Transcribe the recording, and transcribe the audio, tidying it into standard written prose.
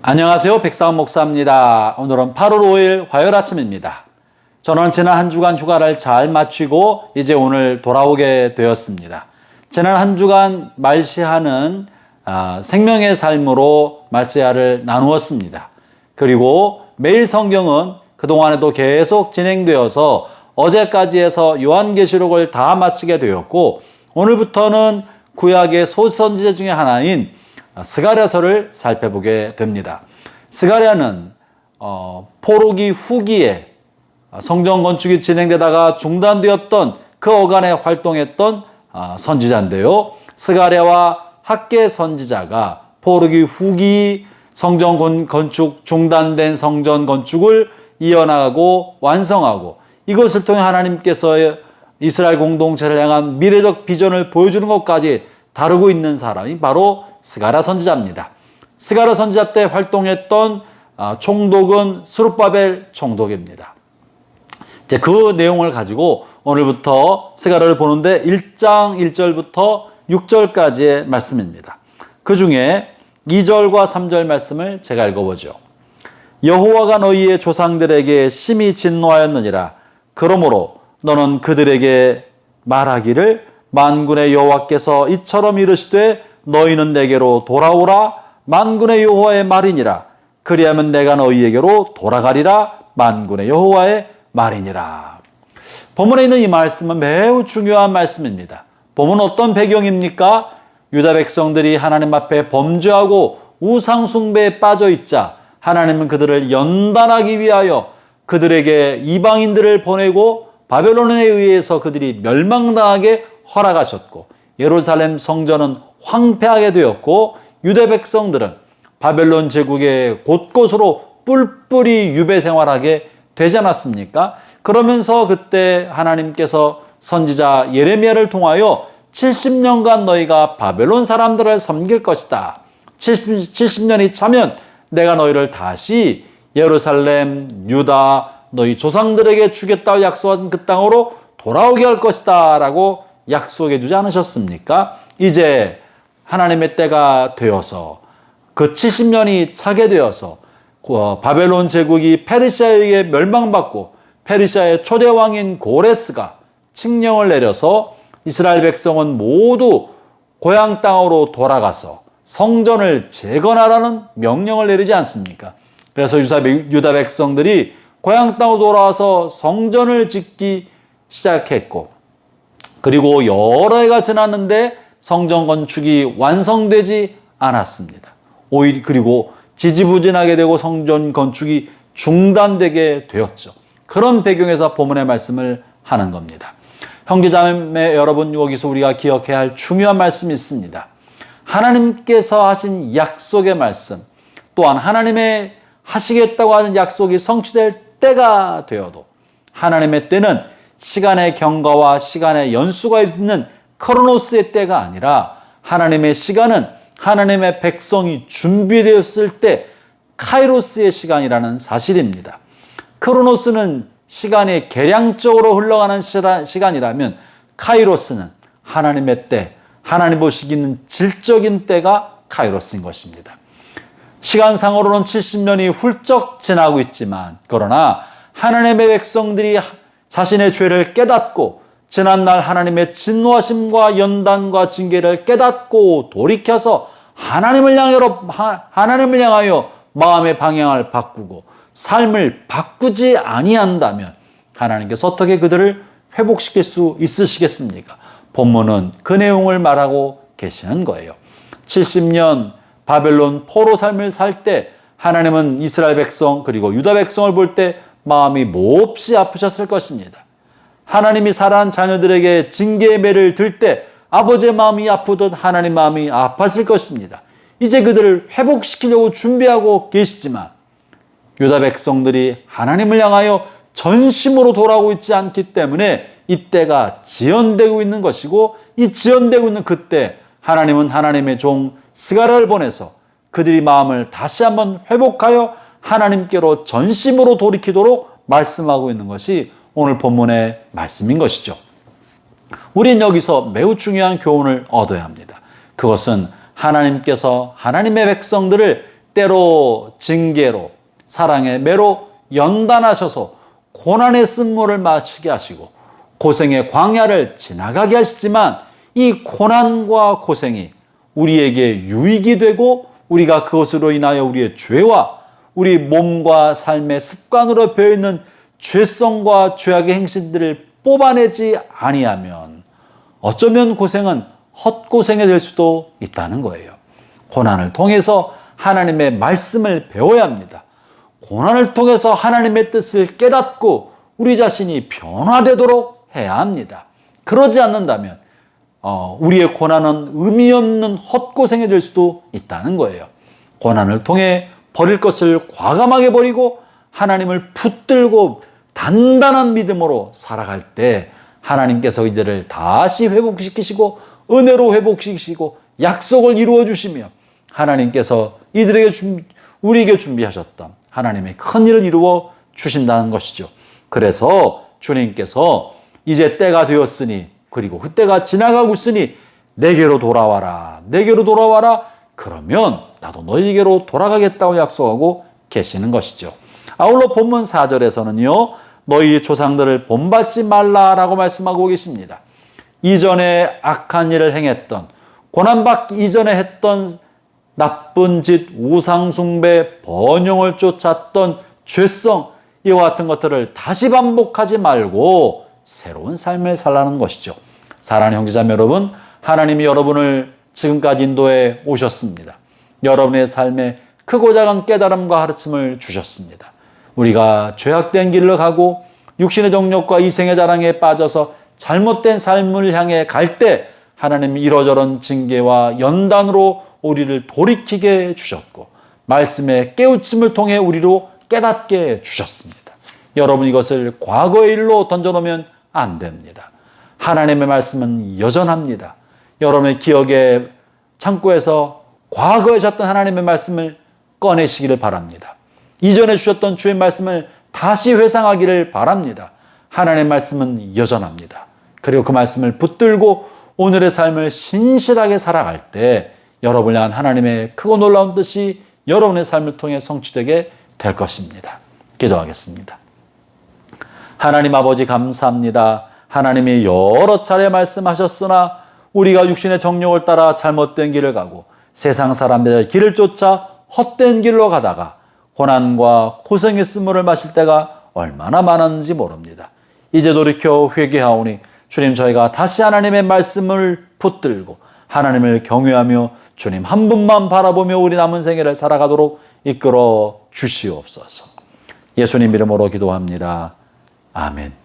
안녕하세요. 백상원 목사입니다. 오늘은 8월 5일 화요일 아침입니다. 저는 지난 한 주간 휴가를 잘 마치고 이제 오늘 돌아오게 되었습니다. 지난 한 주간 말시하는 생명의 삶으로 말세아를 나누었습니다. 그리고 매일 성경은 그동안에도 계속 진행되어서 어제까지 해서 요한계시록을 다 마치게 되었고, 오늘부터는 구약의 소선지자 중에 하나인 스가랴서를 살펴보게 됩니다. 스가랴는 포로기 후기에 성전 건축이 진행되다가 중단되었던 그 어간에 활동했던 선지자인데요. 스가랴와 학개 선지자가 포로기 후기 성전 건축, 중단된 성전 건축을 이어나가고 완성하고, 이것을 통해 하나님께서 이스라엘 공동체를 향한 미래적 비전을 보여주는 것까지 다루고 있는 사람이 바로 스가랴 선지자입니다. 스가랴 선지자 때 활동했던 총독은 스룹바벨 총독입니다. 이제 그 내용을 가지고 오늘부터 스가랴를 보는데 1장 1절부터 6절까지의 말씀입니다. 그 중에 2절과 3절 말씀을 제가 읽어보죠. 여호와가 너희의 조상들에게 심히 진노하였느니라. 그러므로 너는 그들에게 말하기를 만군의 여호와께서 이처럼 이르시되 너희는 내게로 돌아오라. 만군의 여호와의 말이니라. 그리하면 내가 너희에게로 돌아가리라. 만군의 여호와의 말이니라. 본문에 있는 이 말씀은 매우 중요한 말씀입니다. 본문은 어떤 배경입니까? 유다 백성들이 하나님 앞에 범죄하고 우상 숭배에 빠져 있자 하나님은 그들을 연단하기 위하여 그들에게 이방인들을 보내고 바벨론에 의해서 그들이 멸망당하게 허락하셨고, 예루살렘 성전은 황폐하게 되었고, 유대 백성들은 바벨론 제국의 곳곳으로 뿔뿔이 유배 생활하게 되지 않았습니까? 그러면서 그때 하나님께서 선지자 예레미야를 통하여 70년간 너희가 바벨론 사람들을 섬길 것이다. 70년이 차면 내가 너희를 다시 예루살렘, 유다, 너희 조상들에게 주겠다고 약속한 그 땅으로 돌아오게 할 것이다 라고 약속해 주지 않으셨습니까? 이제 하나님의 때가 되어서 그 70년이 차게 되어서 바벨론 제국이 페르시아에게 멸망받고 페르시아의 초대 왕인 고레스가 칙령을 내려서 이스라엘 백성은 모두 고향 땅으로 돌아가서 성전을 재건하라는 명령을 내리지 않습니까? 그래서 유다 백성들이 고향 땅으로 돌아와서 성전을 짓기 시작했고, 그리고 여러 해가 지났는데 성전 건축이 완성되지 않았습니다. 오히려 그리고 지지부진하게 되고 성전 건축이 중단되게 되었죠. 그런 배경에서 본문의 말씀을 하는 겁니다. 형제자매 여러분, 여기서 우리가 기억해야 할 중요한 말씀이 있습니다. 하나님께서 하신 약속의 말씀, 또한 하나님의 하시겠다고 하는 약속이 성취될 때가 되어도 하나님의 때는 시간의 경과와 시간의 연수가 있는 크로노스의 때가 아니라 하나님의 시간은 하나님의 백성이 준비되었을 때 카이로스의 시간이라는 사실입니다. 크로노스는 시간이 계량적으로 흘러가는 시간이라면 카이로스는 하나님의 때, 하나님 보시기는 질적인 때가 카이로스인 것입니다. 시간상으로는 70년이 훌쩍 지나고 있지만, 그러나 하나님의 백성들이 자신의 죄를 깨닫고 지난날 하나님의 진노하심과 연단과 징계를 깨닫고 돌이켜서 하나님을 향하여 마음의 방향을 바꾸고 삶을 바꾸지 아니한다면 하나님께서 어떻게 그들을 회복시킬 수 있으시겠습니까? 본문은 그 내용을 말하고 계시는 거예요. 70년 바벨론 포로 삶을 살 때 하나님은 이스라엘 백성 그리고 유다 백성을 볼 때 마음이 몹시 아프셨을 것입니다. 하나님이 사랑하는 자녀들에게 징계의 매를 들 때 아버지의 마음이 아프듯 하나님 마음이 아팠을 것입니다. 이제 그들을 회복시키려고 준비하고 계시지만 유다 백성들이 하나님을 향하여 전심으로 돌아오고 있지 않기 때문에 이때가 지연되고 있는 것이고, 이 지연되고 있는 그때 하나님은 하나님의 종 스가랴를 보내서 그들이 마음을 다시 한번 회복하여 하나님께로 전심으로 돌이키도록 말씀하고 있는 것이 오늘 본문의 말씀인 것이죠. 우리는 여기서 매우 중요한 교훈을 얻어야 합니다. 그것은 하나님께서 하나님의 백성들을 때로 징계로 사랑의 매로 연단하셔서 고난의 쓴물을 마시게 하시고 고생의 광야를 지나가게 하시지만 이 고난과 고생이 우리에게 유익이 되고 우리가 그것으로 인하여 우리의 죄와 우리 몸과 삶의 습관으로 배어있는 죄성과 죄악의 행실들을 뽑아내지 아니하면 어쩌면 고생은 헛고생이 될 수도 있다는 거예요. 고난을 통해서 하나님의 말씀을 배워야 합니다. 고난을 통해서 하나님의 뜻을 깨닫고 우리 자신이 변화되도록 해야 합니다. 그러지 않는다면 우리의 고난은 의미 없는 헛고생이 될 수도 있다는 거예요. 고난을 통해 버릴 것을 과감하게 버리고 하나님을 붙들고 단단한 믿음으로 살아갈 때 하나님께서 이들을 다시 회복시키시고 은혜로 회복시키시고 약속을 이루어 주시며 하나님께서 이들에게 우리에게 준비하셨던 하나님의 큰 일을 이루어 주신다는 것이죠. 그래서 주님께서 이제 때가 되었으니 그리고 그때가 지나가고 있으니 내게로 돌아와라. 내게로 돌아와라. 그러면 나도 너희에게로 돌아가겠다고 약속하고 계시는 것이죠. 아울러 본문 4절에서는요. 너희 조상들을 본받지 말라라고 말씀하고 계십니다. 이전에 악한 일을 행했던 고난받기 이전에 했던 나쁜 짓, 우상숭배, 번영을 쫓았던 죄성 이와 같은 것들을 다시 반복하지 말고 새로운 삶을 살라는 것이죠. 사랑하는 형제자매 여러분, 하나님이 여러분을 지금까지 인도해 오셨습니다. 여러분의 삶에 크고 작은 깨달음과 가르침을 주셨습니다. 우리가 죄악된 길로 가고 육신의 정욕과 이생의 자랑에 빠져서 잘못된 삶을 향해 갈 때 하나님이 이러저런 징계와 연단으로 우리를 돌이키게 주셨고 말씀의 깨우침을 통해 우리로 깨닫게 주셨습니다. 여러분 이것을 과거의 일로 던져놓으면 안 됩니다. 하나님의 말씀은 여전합니다. 여러분의 기억의 창고에서 과거에 졌던 하나님의 말씀을 꺼내시기를 바랍니다. 이전에 주셨던 주의 말씀을 다시 회상하기를 바랍니다. 하나님의 말씀은 여전합니다. 그리고 그 말씀을 붙들고 오늘의 삶을 신실하게 살아갈 때 여러분을 향한 하나님의 크고 놀라운 뜻이 여러분의 삶을 통해 성취되게 될 것입니다. 기도하겠습니다. 하나님 아버지 감사합니다. 하나님이 여러 차례 말씀하셨으나 우리가 육신의 정욕을 따라 잘못된 길을 가고 세상 사람들의 길을 쫓아 헛된 길로 가다가 고난과 고생의 쓴물을 마실 때가 얼마나 많았는지 모릅니다. 이제 돌이켜 회개하오니 주님 저희가 다시 하나님의 말씀을 붙들고 하나님을 경외하며 주님 한 분만 바라보며 우리 남은 생애를 살아가도록 이끌어 주시옵소서. 예수님 이름으로 기도합니다. 아멘.